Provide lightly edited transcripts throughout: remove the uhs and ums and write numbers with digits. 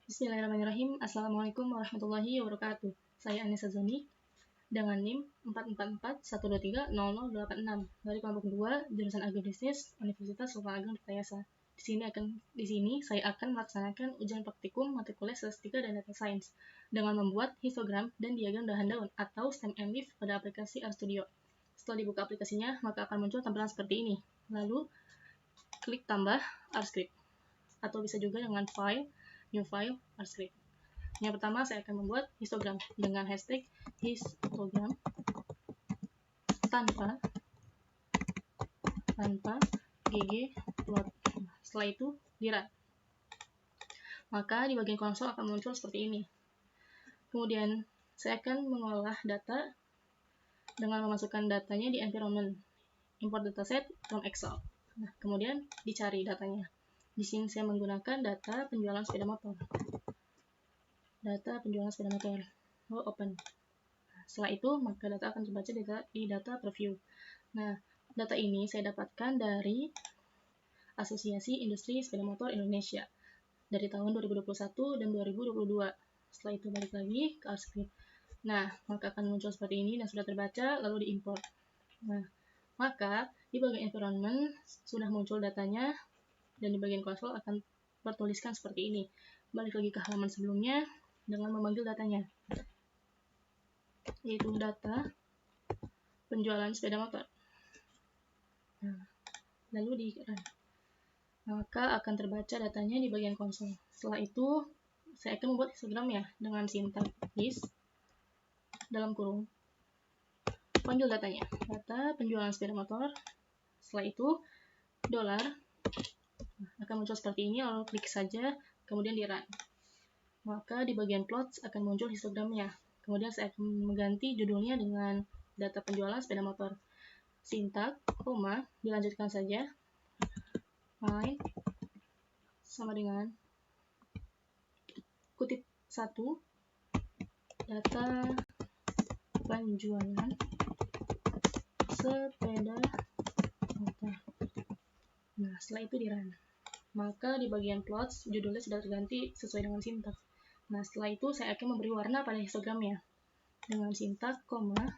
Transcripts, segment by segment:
Bismillahirrahmanirrahim. Assalamualaikum warahmatullahi wabarakatuh. Saya Anissa Zoni dengan NIM 44412300086 dari kelompok 2 jurusan Agribisnis Universitas Sultan Ageng Tirtayasa. Di sini saya akan melaksanakan ujian praktikum matrikuler statistika dan data science dengan membuat histogram dan diagram dahan daun atau stem and leaf pada aplikasi RStudio. Setelah dibuka aplikasinya, maka akan muncul tampilan seperti ini. Lalu klik tambah RScript atau bisa juga dengan file new file RScript. Yang pertama saya akan membuat histogram dengan hashtag histogram tanpa gg plot. Setelah itu di run. Maka di bagian konsol akan muncul seperti ini. Kemudian saya akan mengolah data dengan memasukkan datanya di environment, import dataset from Excel. Nah, kemudian dicari datanya. Di sini saya menggunakan data penjualan sepeda motor. Lalu open. Setelah itu, maka data akan terbaca di data preview. Nah, data ini saya dapatkan dari Asosiasi Industri Sepeda Motor Indonesia dari tahun 2021 dan 2022. Setelah itu balik lagi ke RScript. Nah, maka akan muncul seperti ini dan sudah terbaca, lalu diimport. Nah, maka di bagian environment sudah muncul datanya dan di bagian konsol akan bertuliskan seperti ini. Balik lagi ke halaman sebelumnya dengan memanggil datanya, yaitu data penjualan sepeda motor. Nah, lalu di run. Maka akan terbaca datanya di bagian konsol. Setelah itu, saya akan membuat histogram ya dengan sintaks list dalam kurung. Panggil datanya, data penjualan sepeda motor. Setelah itu, dolar. Akan muncul seperti ini, lalu klik saja, kemudian di run. Maka di bagian plots akan muncul histogramnya. Kemudian saya akan mengganti judulnya dengan data penjualan sepeda motor. Sintaks, koma, dilanjutkan saja. Line, sama dengan kutip 1, data penjualan sepeda motor. Nah, setelah itu di run. Maka di bagian plots, judulnya sudah terganti sesuai dengan sintaks. Nah, setelah itu saya akan memberi warna pada histogramnya dengan sintaks, koma,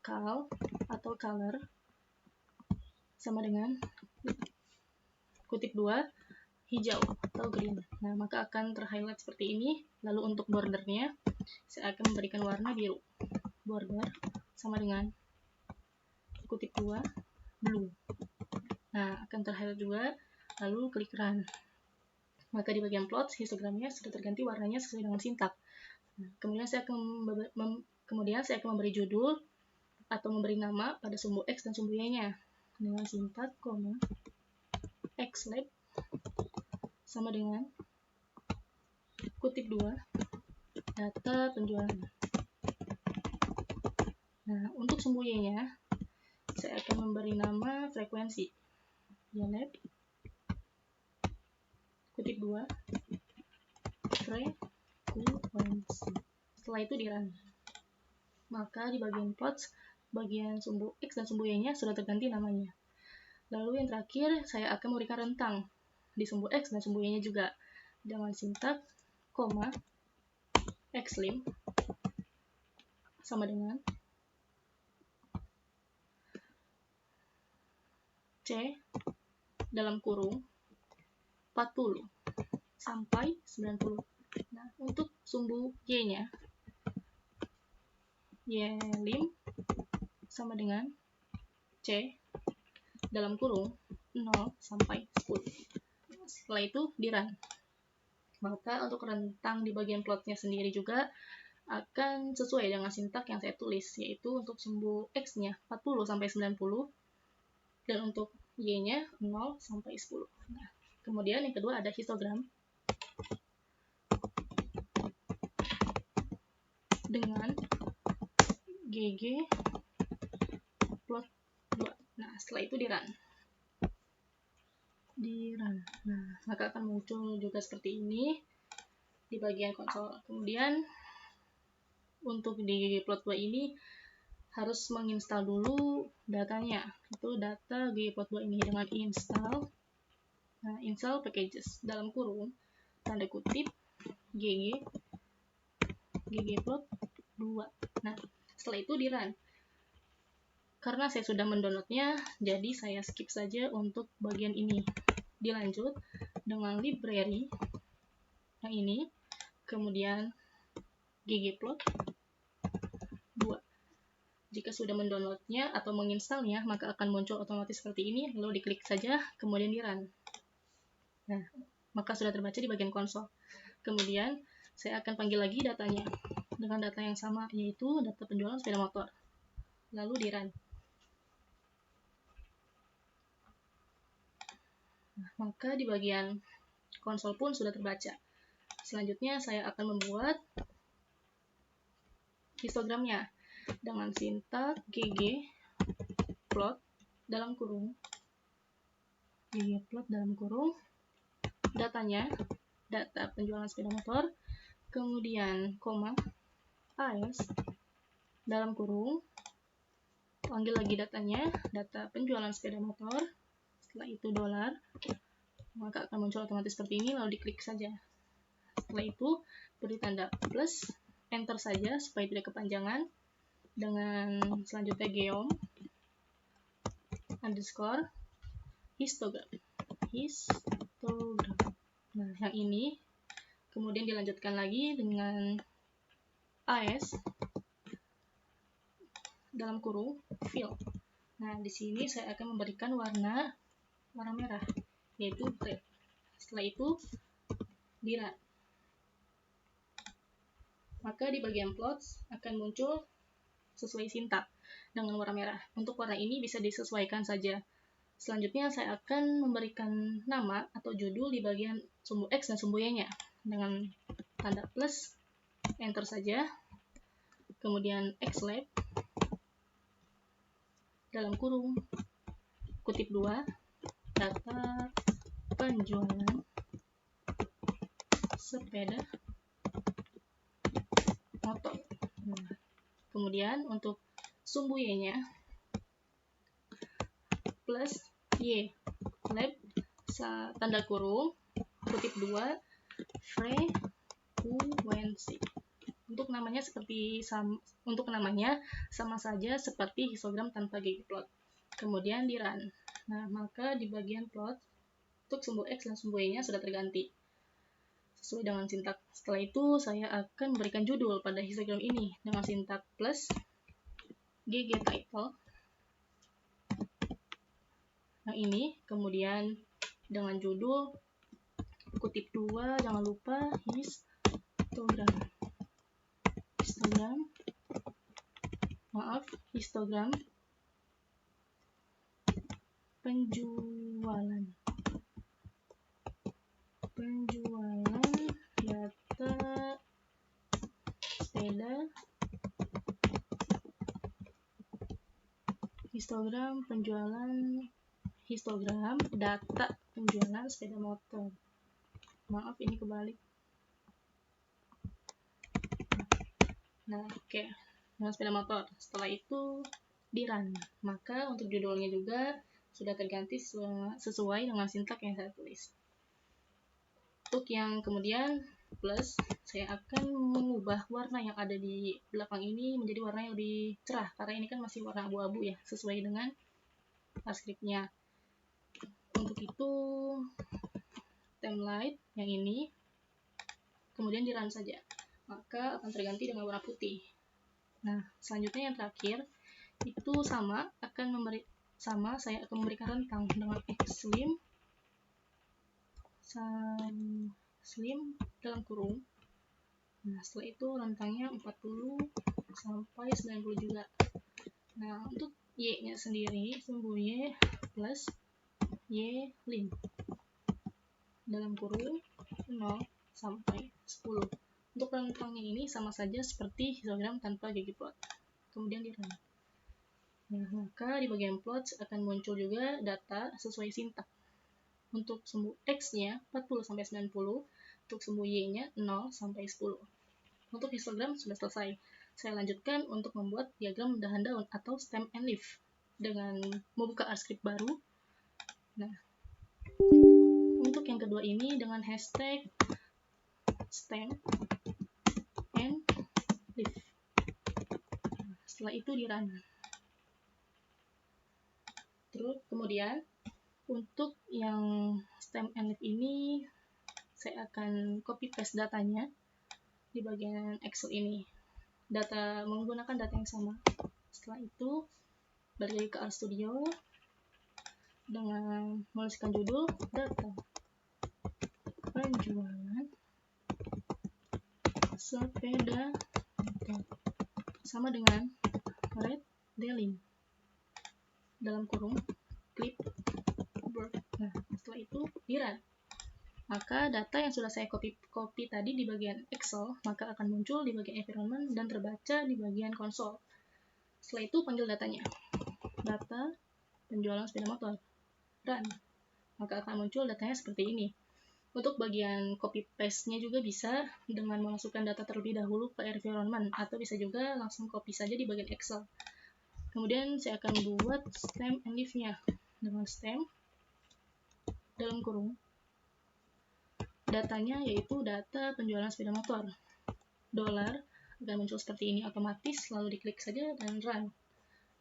cal atau color sama dengan kutip 2, hijau atau green. Nah, maka akan terhighlight seperti ini. Lalu untuk bordernya, saya akan memberikan warna biru. Border sama dengan kutip 2, blue. Nah, akan terhighlight juga. Lalu klik run. Maka di bagian plot, histogramnya sudah terganti warnanya sesuai dengan sintaks. Nah, kemudian saya akan memberi judul atau memberi nama pada sumbu X dan sumbu Y-nya dengan sintaks, koma, xlab sama dengan kutip 2, data penjualan. Nah, untuk sumbu Y-nya, saya akan memberi nama frekuensi. Ylab, kutip 2, frekuensi. Setelah itu di run. Maka di bagian plots, bagian sumbu X dan sumbu Y-nya sudah terganti namanya. Lalu yang terakhir, saya akan memberikan rentang di sumbu X dan sumbu Y-nya juga dengan sintaks, koma, xlim sama dengan C dalam kurung 40 sampai 90. Nah, untuk sumbu Y-nya, Ylim sama dengan C dalam kurung 0 sampai 10. Setelah itu di run. Maka untuk rentang di bagian plotnya sendiri juga akan sesuai dengan sintaks yang saya tulis, yaitu untuk sumbu X-nya 40 sampai 90 dan untuk Y-nya 0 sampai 10. Nah, kemudian yang kedua ada histogram dengan gg plot 2. Nah, setelah itu di run. Nah, maka akan muncul juga seperti ini di bagian konsol. Kemudian untuk di plot 2 ini harus menginstal dulu datanya. Itu data ggplot2 ini dengan install packages dalam kurung tanda kutip ggplot 2. Nah, setelah itu di run. Karena saya sudah mendownloadnya, jadi saya skip saja untuk bagian ini. Dilanjut dengan library yang ini, kemudian ggplot 2. Jika sudah mendownloadnya atau menginstalnya, maka akan muncul otomatis seperti ini, lalu diklik saja, kemudian di run. Nah, maka sudah terbaca di bagian konsol. Kemudian, saya akan panggil lagi datanya, dengan data yang sama, yaitu data penjualan sepeda motor. Lalu di run. Nah, maka di bagian konsol pun sudah terbaca. Selanjutnya, saya akan membuat histogramnya dengan sintak ggplot dalam kurung datanya, data penjualan sepeda motor, kemudian koma AS dalam kurung, panggil lagi datanya, data penjualan sepeda motor, setelah itu $, maka akan muncul otomatis seperti ini, lalu diklik saja. Setelah itu beri tanda plus, enter saja supaya tidak kepanjangan, dengan selanjutnya geom underscore histogram. Nah, yang ini kemudian dilanjutkan lagi dengan AS dalam kurung fill. Nah, di sini saya akan memberikan warna merah, yaitu red. Setelah itu di run. Maka di bagian plots akan muncul sesuai sintak dengan warna merah. Untuk warna ini bisa disesuaikan saja. Selanjutnya saya akan memberikan nama atau judul di bagian sumbu X dan sumbu Y-nya dengan tanda plus, enter saja. Kemudian xlab dalam kurung kutip 2, data penjualan sepeda motor. Nah, kemudian untuk sumbu Y-nya plus y lab tanda kurung kutip 2 frekuensi. Untuk namanya sama saja seperti histogram tanpa ggplot. Kemudian di run. Nah, maka di bagian plot untuk sumbu X dan sumbu Y-nya sudah terganti sesuai dengan sintak. Setelah itu saya akan memberikan judul pada histogram ini dengan sintak plus ggtitle. Nah, ini kemudian dengan judul kutip 2, jangan lupa histogram penjualan data sepeda histogram data penjualan sepeda motor. Maaf, ini kebalik. Nah, oke. Dengan sepeda motor. Setelah itu di run. Maka untuk judulnya juga sudah terganti sesuai dengan sintak yang saya tulis. Untuk yang kemudian plus, saya akan mengubah warna yang ada di belakang ini menjadi warna yang lebih cerah, karena ini kan masih warna abu-abu ya, sesuai dengan script-nya. Untuk itu template yang ini kemudian di run saja, maka akan terganti dengan warna putih. Nah, selanjutnya yang terakhir itu saya akan memberikan rentang dengan xlim dalam kurung. Nah, setelah itu rentangnya 40 sampai 90 juga. Nah, untuk Y-nya sendiri, sumbu Y plus Y lim dalam kurung 0 sampai 10. Untuk rentangnya ini sama saja seperti histogram tanpa ggplot. Kemudian di run. Nah, maka di bagian plot akan muncul juga data sesuai sintak. Untuk sumbu X-nya 40 sampai 90, untuk sumbu Y-nya 0 sampai 10. Untuk histogram sudah selesai. Saya lanjutkan untuk membuat diagram dahan daun atau stem and leaf dengan membuka script baru. Nah, untuk yang kedua ini dengan hashtag stem and leaf. Setelah itu di run. Terus kemudian untuk yang stem and leaf ini saya akan copy paste datanya di bagian Excel ini. Menggunakan data yang sama. Setelah itu balik ke RStudio dengan menuliskan judul data penjualan sepeda motor sama dengan red dealing dalam kurung clipboard. Nah, setelah itu di run. Maka data yang sudah saya copy tadi di bagian Excel maka akan muncul di bagian environment dan terbaca di bagian konsol. Setelah itu panggil datanya, data penjualan sepeda motor, run. Maka akan muncul datanya seperti ini. Untuk bagian copy paste-nya juga bisa dengan memasukkan data terlebih dahulu ke environment atau bisa juga langsung copy saja di bagian Excel. Kemudian saya akan buat stem and leaf-nya dengan stem dalam kurung datanya yaitu data penjualan sepeda motor. Dolar akan muncul seperti ini otomatis, lalu diklik saja dan run.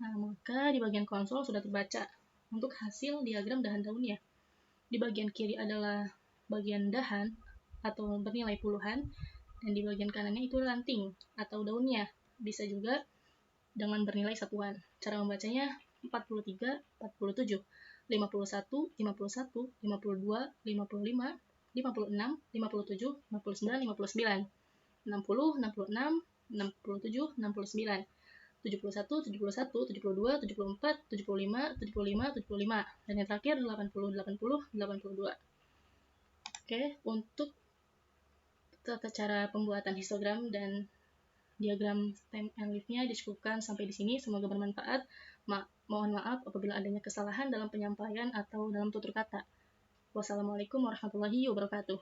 Nah, maka di bagian konsol sudah terbaca untuk hasil diagram dahan daunnya. Di bagian kiri adalah bagian dahan atau bernilai puluhan, dan di bagian kanannya itu ranting atau daunnya. Bisa juga dengan bernilai satuan. Cara membacanya 43, 47, 51, 51, 52, 55, 56, 57, 59, 59, 60, 66, 67, 69, 71, 71, 72, 74, 75, 75, 75, dan yang terakhir 80, 80, 82. Oke, untuk tata cara pembuatan histogram dan diagram stem and leaf-nya dicukupkan sampai di sini. Semoga bermanfaat. Mohon maaf apabila adanya kesalahan dalam penyampaian atau dalam tutur kata. Wassalamualaikum warahmatullahi wabarakatuh.